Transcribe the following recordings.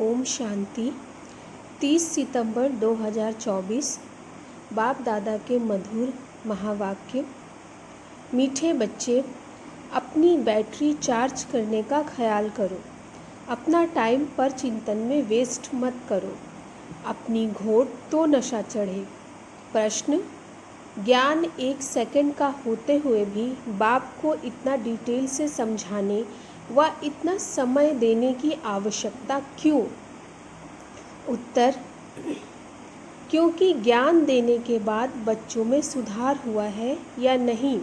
ओम शांति। 30 सितंबर 2024। बाप दादा के मधुर महावाक्य। मीठे बच्चे, अपनी बैटरी चार्ज करने का ख्याल करो। अपना टाइम पर चिंतन में वेस्ट मत करो। अपनी घोट तो नशा चढ़े। प्रश्न: ज्ञान 1 सेकंड का होते हुए भी बाप को इतना डिटेल से समझाने व इतना समय देने की आवश्यकता क्यों? उत्तर: क्योंकि ज्ञान देने के बाद बच्चों में सुधार हुआ है या नहीं,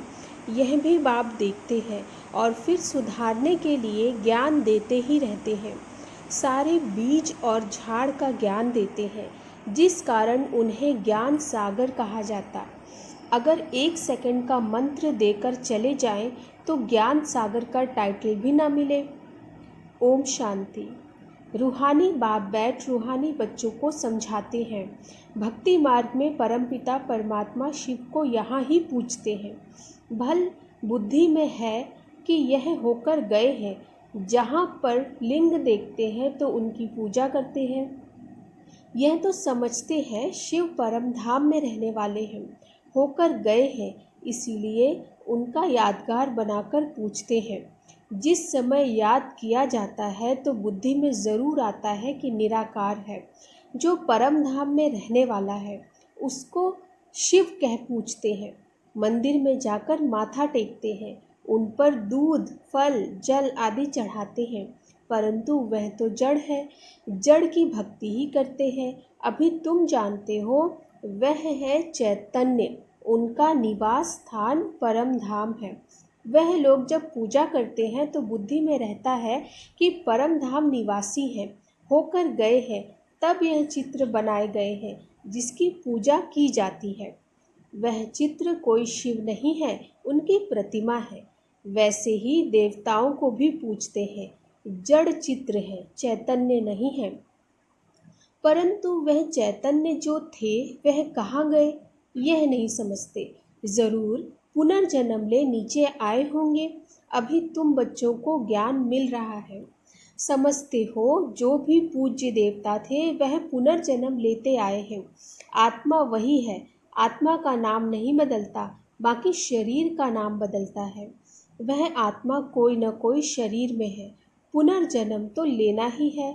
यह भी बाप देखते हैं और फिर सुधारने के लिए ज्ञान देते ही रहते हैं। सारे बीज और झाड़ का ज्ञान देते हैं, जिस कारण उन्हें ज्ञान सागर कहा जाता। अगर 1 सेकंड का मंत्र देकर चले जाएं तो ज्ञान सागर का टाइटल भी ना मिले। ओम शांति। रूहानी बाप बैठ रूहानी बच्चों को समझाते हैं। भक्ति मार्ग में परमपिता परमात्मा शिव को यहाँ ही पूजते हैं। भल बुद्धि में है कि यह होकर गए हैं। जहाँ पर लिंग देखते हैं तो उनकी पूजा करते हैं। यह तो समझते हैं शिव परम धाम में रहने वाले हैं, होकर गए हैं, इसीलिए उनका यादगार बनाकर पूछते हैं। जिस समय याद किया जाता है तो बुद्धि में ज़रूर आता है कि निराकार है, जो परम धाम में रहने वाला है, उसको शिव कह पूछते हैं। मंदिर में जाकर माथा टेकते हैं, उन पर दूध, फल, जल आदि चढ़ाते हैं, परंतु वह तो जड़ है, जड़ की भक्ति ही करते हैं। अभी तुम जानते हो वह है चैतन्य, उनका निवास स्थान परम धाम है। वह लोग जब पूजा करते हैं तो बुद्धि में रहता है कि परम धाम निवासी हैं, होकर गए हैं, तब यह चित्र बनाए गए हैं जिसकी पूजा की जाती है। वह चित्र कोई शिव नहीं है, उनकी प्रतिमा है। वैसे ही देवताओं को भी पूजते हैं, जड़ चित्र है, चैतन्य नहीं है। परंतु वह चैतन्य जो थे वह कहाँ गए, यह नहीं समझते। ज़रूर पुनर्जन्म ले नीचे आए होंगे। अभी तुम बच्चों को ज्ञान मिल रहा है। समझते हो जो भी पूज्य देवता थे वह पुनर्जन्म लेते आए हैं। आत्मा वही है, आत्मा का नाम नहीं बदलता, बाकी शरीर का नाम बदलता है। वह आत्मा कोई न कोई शरीर में है, पुनर्जन्म तो लेना ही है।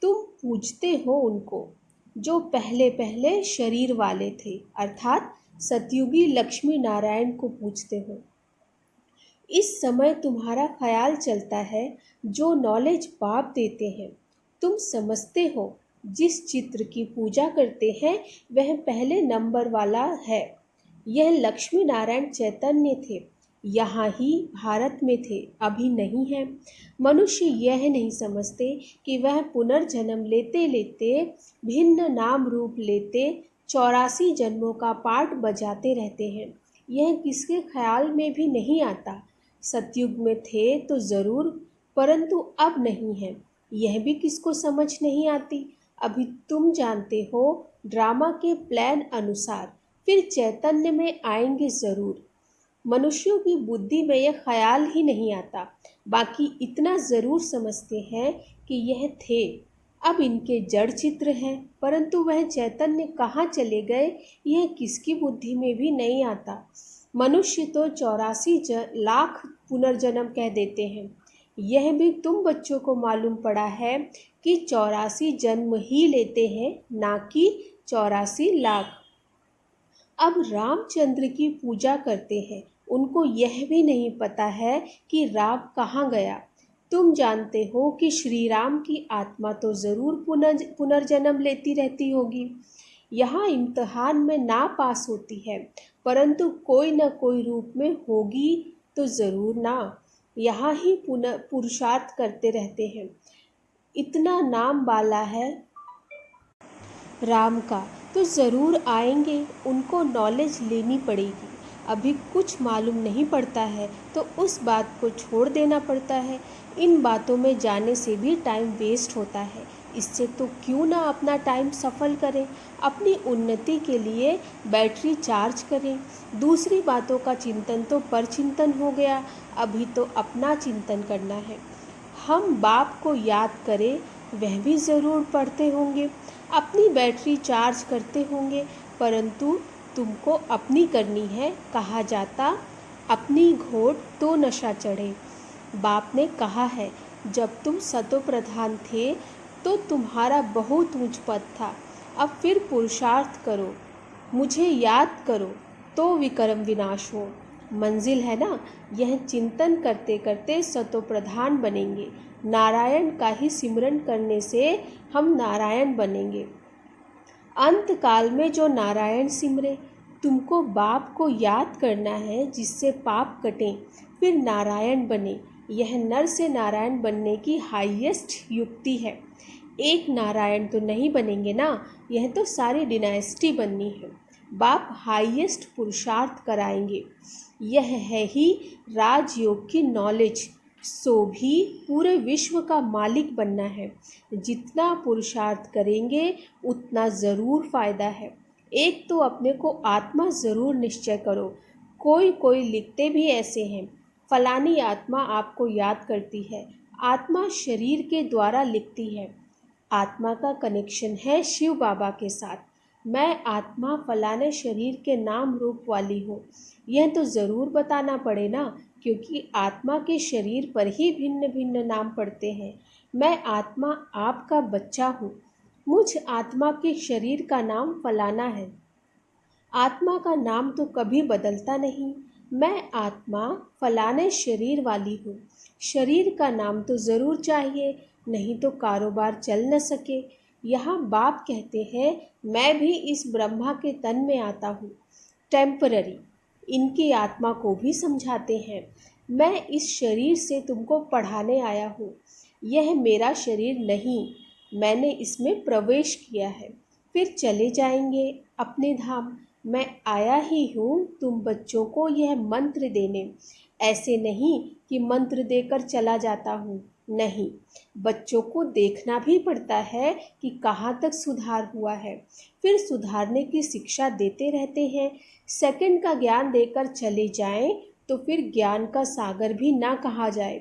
तुम पूजते हो उनको जो पहले पहले शरीर वाले थे, अर्थात सतयुगी लक्ष्मी नारायण को पूजते हो। इस समय तुम्हारा ख्याल चलता है जो नॉलेज बाप देते हैं। तुम समझते हो जिस चित्र की पूजा करते हैं वह पहले नंबर वाला है। यह लक्ष्मी नारायण चैतन्य थे, यहाँ ही भारत में थे, अभी नहीं है। मनुष्य यह नहीं समझते कि वह पुनर्जन्म लेते लेते भिन्न नाम रूप लेते 84 जन्मों का पाठ बजाते रहते हैं। यह किसके ख्याल में भी नहीं आता। सतयुग में थे तो ज़रूर, परंतु अब नहीं है, यह भी किसको समझ नहीं आती। अभी तुम जानते हो ड्रामा के प्लान अनुसार फिर चैतन्य में आएंगे ज़रूर। मनुष्यों की बुद्धि में यह ख्याल ही नहीं आता, बाकी इतना ज़रूर समझते हैं कि यह थे, अब इनके जड़ चित्र हैं, परंतु वह चैतन्य कहाँ चले गए यह किसकी बुद्धि में भी नहीं आता। मनुष्य तो 84 लाख पुनर्जन्म कह देते हैं। यह भी तुम बच्चों को मालूम पड़ा है कि 84 जन्म ही लेते हैं, ना कि 84 लाख। अब रामचंद्र की पूजा करते हैं, उनको यह भी नहीं पता है कि राम कहाँ गया। तुम जानते हो कि श्री राम की आत्मा तो ज़रूर पुनर्जन्म लेती रहती होगी। यहाँ इम्तिहान में ना पास होती है, परंतु कोई न कोई रूप में होगी तो ज़रूर ना। यहाँ ही पुरुषार्थ करते रहते हैं। इतना नाम वाला है राम का तो ज़रूर आएंगे, उनको नॉलेज लेनी पड़ेगी। अभी कुछ मालूम नहीं पड़ता है तो उस बात को छोड़ देना पड़ता है। इन बातों में जाने से भी टाइम वेस्ट होता है। इससे तो क्यों ना अपना टाइम सफल करें, अपनी उन्नति के लिए बैटरी चार्ज करें। दूसरी बातों का चिंतन तो परचिंतन हो गया, अभी तो अपना चिंतन करना है। हम बाप को याद करें वह भी ज़रूर पढ़ते होंगे, अपनी बैटरी चार्ज करते होंगे, परंतु तुमको अपनी करनी है। कहा जाता अपनी घोट तो नशा चढ़े। बाप ने कहा है, जब तुम सतोप्रधान थे तो तुम्हारा बहुत ऊंच पद था। अब फिर पुरुषार्थ करो, मुझे याद करो, तो विक्रम विनाश हो। मंजिल है ना, यह चिंतन करते करते सतोप्रधान बनेंगे। नारायण का ही सिमरन करने से हम नारायण बनेंगे। अंत काल में जो नारायण सिमरे, तुमको बाप को याद करना है जिससे पाप कटें, फिर नारायण बने। यह नर से नारायण बनने की हाईएस्ट युक्ति है। एक नारायण तो नहीं बनेंगे ना, यह तो सारी डिनाइस्टी बननी है। बाप हाईएस्ट पुरुषार्थ कराएंगे। यह है ही राजयोग की नॉलेज। सो भी पूरे विश्व का मालिक बनना है। जितना पुरुषार्थ करेंगे उतना ज़रूर फ़ायदा है। एक तो अपने को आत्मा ज़रूर निश्चय करो। कोई लिखते भी ऐसे हैं, फलानी आत्मा आपको याद करती है। आत्मा शरीर के द्वारा लिखती है। आत्मा का कनेक्शन है शिव बाबा के साथ। मैं आत्मा फलाने शरीर के नाम रूप वाली हूँ, यह तो ज़रूर बताना पड़े ना, क्योंकि आत्मा के शरीर पर ही भिन्न भिन्न नाम पड़ते हैं। मैं आत्मा आपका बच्चा हूँ। मुझ आत्मा के शरीर का नाम फलाना है। आत्मा का नाम तो कभी बदलता नहीं। मैं आत्मा फलाने शरीर वाली हूँ। शरीर का नाम तो ज़रूर चाहिए, नहीं तो कारोबार चल न सके। यहाँ बाप कहते हैं, मैं भी इस ब्रह्मा के तन में आता हूँ, टेम्पररी। इनकी आत्मा को भी समझाते हैं, मैं इस शरीर से तुमको पढ़ाने आया हूँ। यह मेरा शरीर नहीं, मैंने इसमें प्रवेश किया है, फिर चले जाएंगे अपने धाम। मैं आया ही हूँ तुम बच्चों को यह मंत्र देने। ऐसे नहीं कि मंत्र देकर चला जाता हूँ, नहीं, बच्चों को देखना भी पड़ता है कि कहाँ तक सुधार हुआ है, फिर सुधारने की शिक्षा देते रहते हैं। सेकंड का ज्ञान देकर चले जाएं तो फिर ज्ञान का सागर भी ना कहा जाए।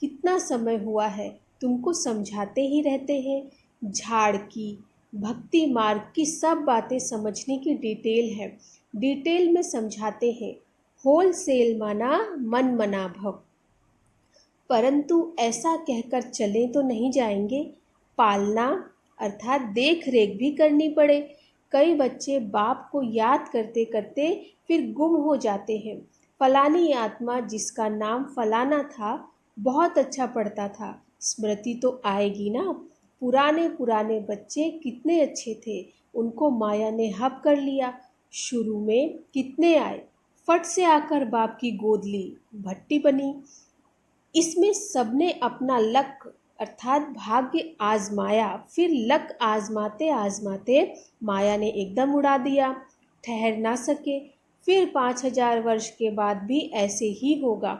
कितना समय हुआ है, तुमको समझाते ही रहते हैं। झाड़ की, भक्ति मार्ग की सब बातें समझने की डिटेल है। डिटेल में समझाते हैं। होल सेल माना मन मना भव। परंतु ऐसा कहकर चले तो नहीं जाएंगे। पालना अर्थात देख रेख भी करनी पड़े। कई बच्चे बाप को याद करते करते फिर गुम हो जाते हैं। फलानी आत्मा जिसका नाम फलाना था, बहुत अच्छा पढ़ता था, स्मृति तो आएगी ना। पुराने पुराने बच्चे कितने अच्छे थे, उनको माया ने हब कर लिया। शुरू में कितने आए, फट से आकर बाप की गोद ली, भट्टी बनी। इसमें सबने अपना लक अर्थात भाग्य आजमाया, फिर लक आजमाते आजमाते माया ने एकदम उड़ा दिया, ठहर ना सके। फिर 5000 वर्ष के बाद भी ऐसे ही होगा।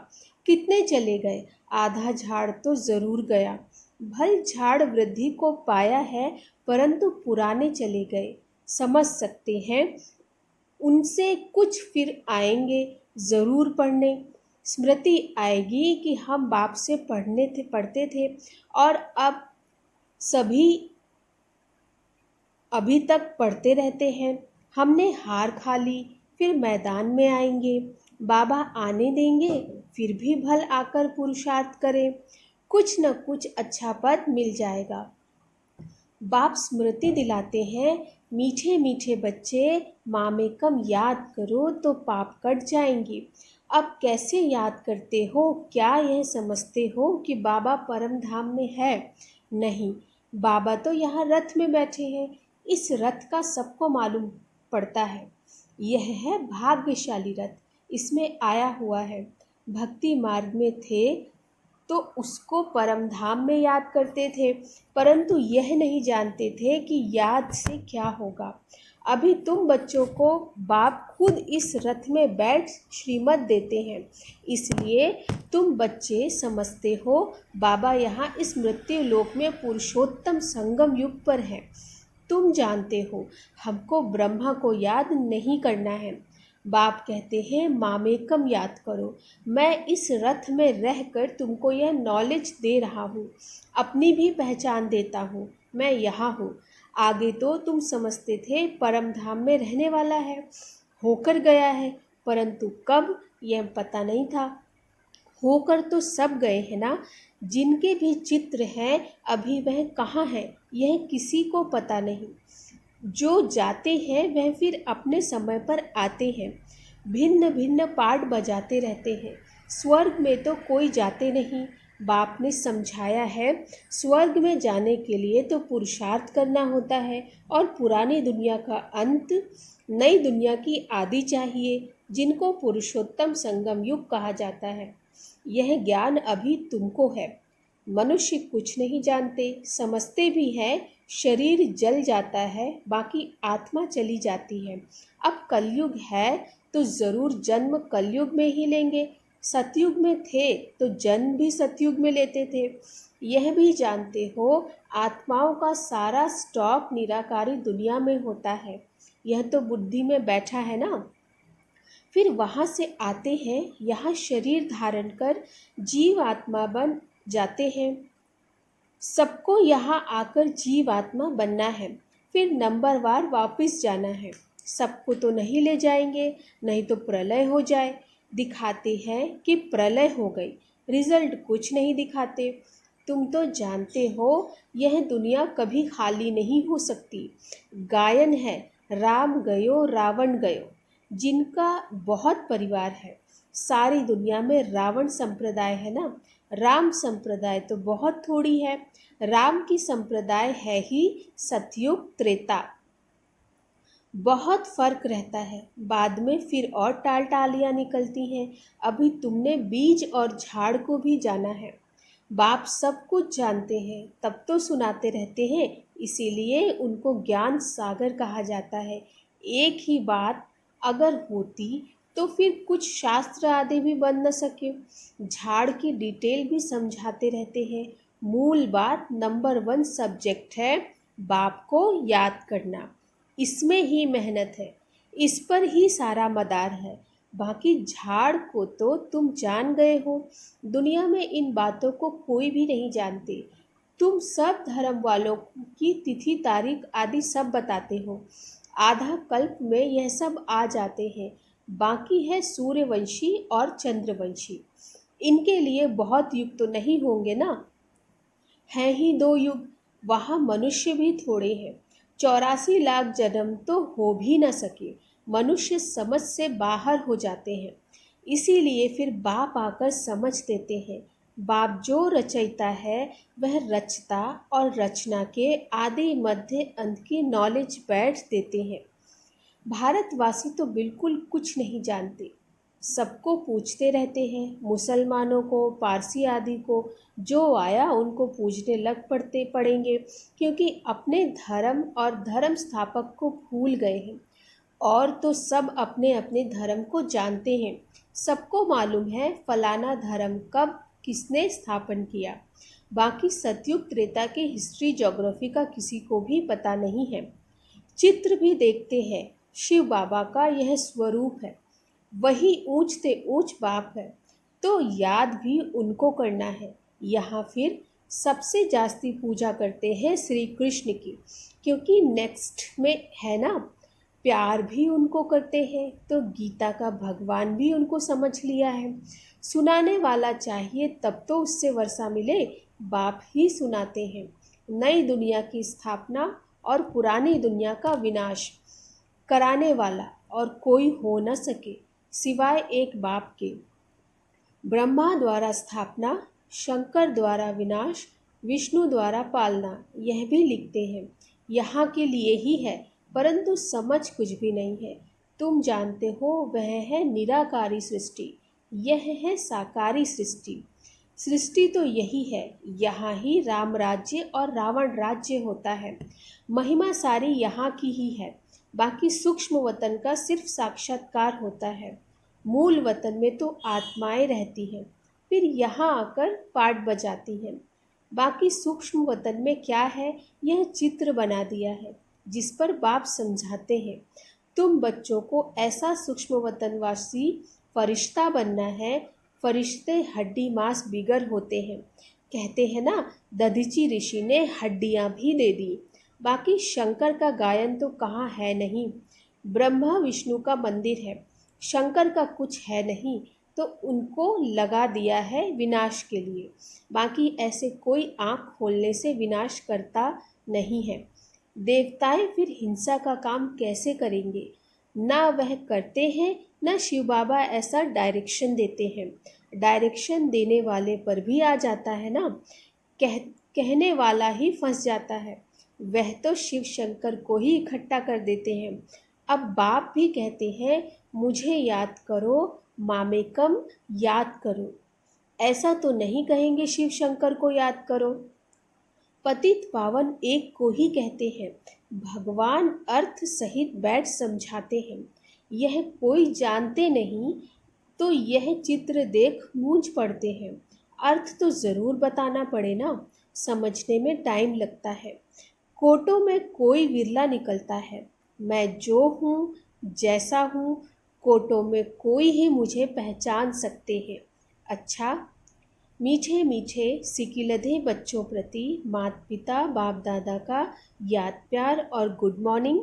कितने चले गए, आधा झाड़ तो ज़रूर गया। भल झाड़ वृद्धि को पाया है, परंतु पुराने चले गए। समझ सकते हैं, उनसे कुछ फिर आएंगे ज़रूर पढ़ने। स्मृति आएगी कि हम बाप से पढ़ते थे और अब सभी अभी तक पढ़ते रहते हैं। हमने हार खा ली, फिर मैदान में आएंगे। बाबा आने देंगे, फिर भी भल आकर पुरुषार्थ करें, कुछ न कुछ अच्छा पद मिल जाएगा। बाप स्मृति दिलाते हैं, मीठे मीठे बच्चे, माँ में कम याद करो तो पाप कट जाएंगी। अब कैसे याद करते हो, क्या यह समझते हो कि बाबा परम धाम में है? नहीं, बाबा तो यहाँ रथ में बैठे हैं। इस रथ का सबको मालूम पड़ता है। यह है भाग्यशाली रथ, इसमें आया हुआ है। भक्ति मार्ग में थे तो उसको परम धाम में याद करते थे, परंतु यह नहीं जानते थे कि याद से क्या होगा। अभी तुम बच्चों को बाप खुद इस रथ में बैठ श्रीमत देते हैं, इसलिए तुम बच्चे समझते हो बाबा यहाँ इस मृत्यु लोक में पुरुषोत्तम संगम युग पर है। तुम जानते हो हमको ब्रह्मा को याद नहीं करना है, बाप कहते हैं मामेकम याद करो। मैं इस रथ में रहकर तुमको यह नॉलेज दे रहा हूँ, अपनी भी पहचान देता हूँ। मैं यहाँ हूँ। आगे तो तुम समझते थे परम धाम में रहने वाला है, होकर गया है, परंतु कब यह पता नहीं था। होकर तो सब गए हैं ना। जिनके भी चित्र हैं अभी वह कहाँ हैं यह किसी को पता नहीं। जो जाते हैं वह फिर अपने समय पर आते हैं, भिन्न भिन्न पार्ट बजाते रहते हैं। स्वर्ग में तो कोई जाते नहीं। बाप ने समझाया है, स्वर्ग में जाने के लिए तो पुरुषार्थ करना होता है और पुरानी दुनिया का अंत, नई दुनिया की आदि चाहिए, जिनको पुरुषोत्तम संगम युग कहा जाता है। यह ज्ञान अभी तुमको है। मनुष्य कुछ नहीं जानते, समझते भी है शरीर जल जाता है, बाकी आत्मा चली जाती है। अब कलयुग है तो ज़रूर जन्म कलयुग में ही लेंगे। सतयुग में थे तो जन्म भी सतयुग में लेते थे। यह भी जानते हो आत्माओं का सारा स्टॉक निराकारी दुनिया में होता है। यह तो बुद्धि में बैठा है ना। फिर वहाँ से आते हैं, यहाँ शरीर धारण कर जीव आत्मा बन जाते हैं। सबको यहाँ आकर जीव आत्मा बनना है, फिर नंबरवार वापस जाना है। सबको तो नहीं ले जाएंगे, नहीं तो प्रलय हो जाए। दिखाते हैं कि प्रलय हो गई, रिजल्ट कुछ नहीं दिखाते। तुम तो जानते हो यह दुनिया कभी खाली नहीं हो सकती। गायन है, राम गयो रावण गयो। जिनका बहुत परिवार है, सारी दुनिया में रावण संप्रदाय है ना, राम संप्रदाय तो बहुत थोड़ी है। राम की संप्रदाय है ही सतयुग त्रेता। बहुत फर्क रहता है, बाद में फिर और टाल टालियाँ निकलती हैं। अभी तुमने बीज और झाड़ को भी जाना है। बाप सब कुछ जानते हैं, तब तो सुनाते रहते हैं, इसीलिए उनको ज्ञान सागर कहा जाता है। एक ही बात अगर होती तो फिर कुछ शास्त्र आदि भी बन न सके। झाड़ की डिटेल भी समझाते रहते हैं। मूल बात नंबर 1 सब्जेक्ट है, बाप को याद करना। इसमें ही मेहनत है, इस पर ही सारा मदार है। बाकी झाड़ को तो तुम जान गए हो। दुनिया में इन बातों को कोई भी नहीं जानते। तुम सब धर्म वालों की तिथि तारीख आदि सब बताते हो। आधा कल्प में यह सब आ जाते हैं। बाकी है सूर्यवंशी और चंद्रवंशी। इनके लिए बहुत युग तो नहीं होंगे ना। हैं ही 2 युग, वहाँ मनुष्य भी थोड़े हैं। 84 लाख जन्म तो हो भी न सके। मनुष्य समझ से बाहर हो जाते हैं। इसीलिए फिर बाप आकर समझ देते हैं। बाप जो रचयिता है वह रचता और रचना के आदि मध्य अंत की नॉलेज बैठ देते हैं। भारतवासी तो बिल्कुल कुछ नहीं जानते। सबको पूछते रहते हैं, मुसलमानों को, पारसी आदि को। जो आया उनको पूजने लग पड़ते पड़ेंगे, क्योंकि अपने धर्म और धर्म स्थापक को भूल गए हैं। और तो सब अपने अपने धर्म को जानते हैं। सबको मालूम है फलाना धर्म कब किसने स्थापन किया। बाकी सतयुग त्रेता के हिस्ट्री ज्योग्राफी का किसी को भी पता नहीं है। चित्र भी देखते हैं, शिव बाबा का यह स्वरूप है, वही ऊंच से ऊंच बाप है, तो याद भी उनको करना है। यहाँ फिर सबसे जास्ती पूजा करते हैं श्री कृष्ण की, क्योंकि नेक्स्ट में है ना। प्यार भी उनको करते हैं, तो गीता का भगवान भी उनको समझ लिया है। सुनाने वाला चाहिए तब तो उससे वर्षा मिले। बाप ही सुनाते हैं। नई दुनिया की स्थापना और पुरानी दुनिया का विनाश कराने वाला और कोई हो न सके सिवाय एक बाप के। ब्रह्मा द्वारा स्थापना, शंकर द्वारा विनाश, विष्णु द्वारा पालना, यह भी लिखते हैं। यहाँ के लिए ही है, परंतु समझ कुछ भी नहीं है। तुम जानते हो वह है निराकारी सृष्टि, यह है साकारी सृष्टि। सृष्टि तो यही है, यहाँ ही राम राज्य और रावण राज्य होता है। महिमा सारी यहाँ की ही है। बाकी सूक्ष्म वतन का सिर्फ साक्षात्कार होता है। मूल वतन में तो आत्माएं रहती हैं, फिर यहाँ आकर पाठ बजाती हैं। बाकी सूक्ष्म वतन में क्या है यह चित्र बना दिया है, जिस पर बाप समझाते हैं। तुम बच्चों को ऐसा सूक्ष्म वतनवासी फरिश्ता बनना है। फरिश्ते हड्डी मांस बिगर होते हैं। कहते हैं ना, दधीची ऋषि ने हड्डियां भी दे दी। बाकी शंकर का गायन तो कहाँ है नहीं। ब्रह्मा विष्णु का मंदिर है, शंकर का कुछ है नहीं, तो उनको लगा दिया है विनाश के लिए। बाकी ऐसे कोई आँख खोलने से विनाश करता नहीं है। देवताएं फिर हिंसा का काम कैसे करेंगे? ना वह करते हैं, ना शिव बाबा ऐसा डायरेक्शन देते हैं। डायरेक्शन देने वाले पर भी आ जाता है ना, कहने वाला ही फंस जाता है। वह तो शिव शंकर को ही इकट्ठा कर देते हैं। अब बाप भी कहते हैं, मुझे याद करो, मामेकम याद करो। ऐसा तो नहीं कहेंगे शिव शंकर को याद करो। पतित पावन एक को ही कहते हैं। भगवान अर्थ सहित बैठ समझाते हैं। यह कोई जानते नहीं तो यह चित्र देख मूंझ पड़ते हैं। अर्थ तो ज़रूर बताना पड़े ना, समझने में टाइम लगता है। कोटों में कोई विरला निकलता है। मैं जो हूँ, जैसा हूँ, कोटों में कोई ही मुझे पहचान सकते हैं। अच्छा, मीठे मीठे सिकिलधे बच्चों प्रति माता पिता बाप दादा का याद प्यार और गुड मॉर्निंग।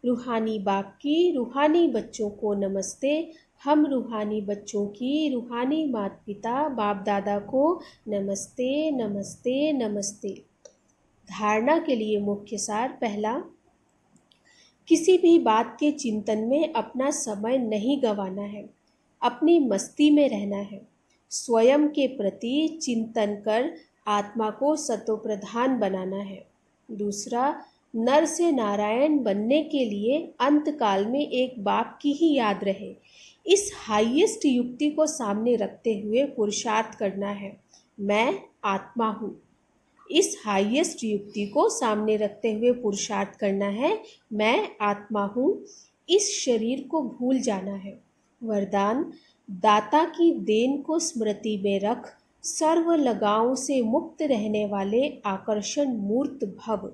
रूहानी बाप की रूहानी बच्चों को नमस्ते। हम रूहानी बच्चों की रूहानी माता पिता बाप दादा को नमस्ते नमस्ते नमस्ते। धारणा के लिए मुख्य सार। पहला, किसी भी बात के चिंतन में अपना समय नहीं गंवाना है, अपनी मस्ती में रहना है। स्वयं के प्रति चिंतन कर आत्मा को सतोप्रधान बनाना है। दूसरा, नर से नारायण बनने के लिए अंतकाल में एक बाप की ही याद रहे। इस हाईएस्ट युक्ति को सामने रखते हुए पुरुषार्थ करना है। मैं आत्मा हूँ। इस हाईएस्ट युक्ति को सामने रखते हुए पुरुषार्थ करना है। मैं आत्मा हूँ। इस शरीर को भूल जाना है। वरदान, दाता की देन को स्मृति में रख सर्व लगावों से मुक्त रहने वाले आकर्षण मूर्त भव।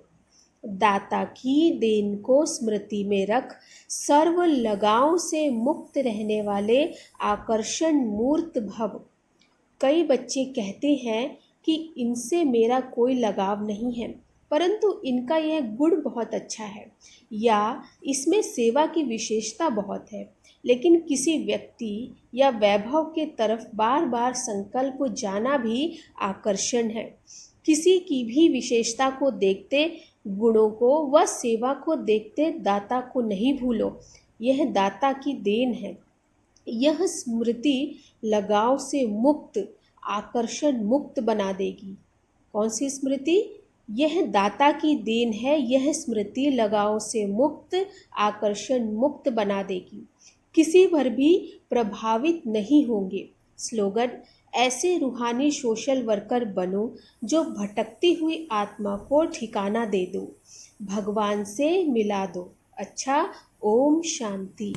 दाता की देन को स्मृति में रख सर्व लगावों से मुक्त रहने वाले आकर्षण मूर्त भव। कई बच्चे कहते हैं कि इनसे मेरा कोई लगाव नहीं है, परंतु इनका यह गुण बहुत अच्छा है या इसमें सेवा की विशेषता बहुत है, लेकिन किसी व्यक्ति या वैभव के तरफ बार बार संकल्प जाना भी आकर्षण है। किसी की भी विशेषता को देखते, गुणों को व सेवा को देखते दाता को नहीं भूलो। यह दाता की देन है। यह स्मृति लगाव से मुक्त, आकर्षण मुक्त बना देगी। कौन सी स्मृति? यह दाता की देन है। यह स्मृति लगाव से मुक्त, आकर्षण मुक्त बना देगी। किसी पर भी प्रभावित नहीं होंगे। स्लोगन, ऐसे रूहानी सोशल वर्कर बनो जो भटकती हुई आत्मा को ठिकाना दे दो, भगवान से मिला दो। अच्छा, ओम शांति।